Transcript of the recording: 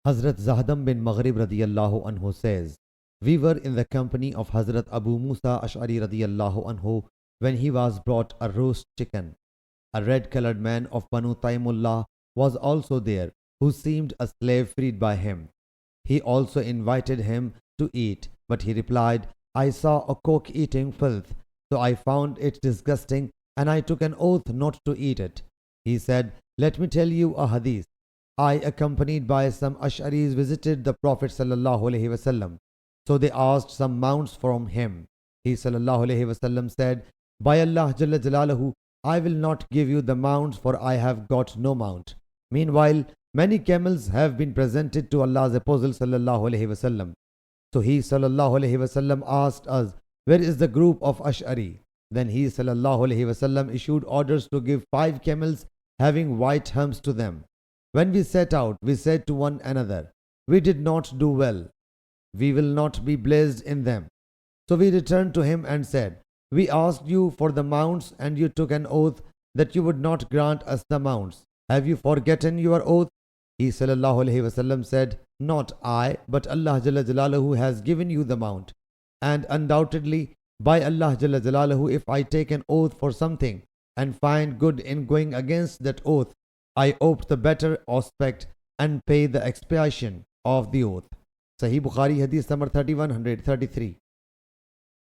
Hazrat Zahdam bin Maghrib radiyallahu anhu says, we were in the company of Hazrat Abu Moosa Ash'ari radiyallahu anhu when he was brought a roast chicken. A red-colored man of Banu Taymullah was also there, who seemed a slave freed by him. He also invited him to eat, but he replied, I saw a cock eating filth, so I found it disgusting and I took an oath not to eat it. He said, let me tell you a hadith. I, accompanied by some Ash'aris, visited the Prophet ﷺ. So they asked some mounts from him. He ﷺ said, by Allah Jalla Jalaluhu, I will not give you the mounts, for I have got no mount. Meanwhile, many camels have been presented to Allah's Apostle ﷺ. So he ﷺ asked us, where is the group of Ash'ari? Then he ﷺ issued orders to give 5 camels having white humps to them. When we set out, we said to one another, we did not do well. We will not be blessed in them. So we returned to him and said, we asked you for the mounts and you took an oath that you would not grant us the mounts. Have you forgotten your oath? He ﷺ said, not I, but Allah Jalla Jalaluhu has given you the mount. And undoubtedly, by Allah Jalla Jalaluhu, if I take an oath for something and find good in going against that oath, I opt the better aspect and pay the expiation of the oath. Sahih Bukhari Hadith number 3133.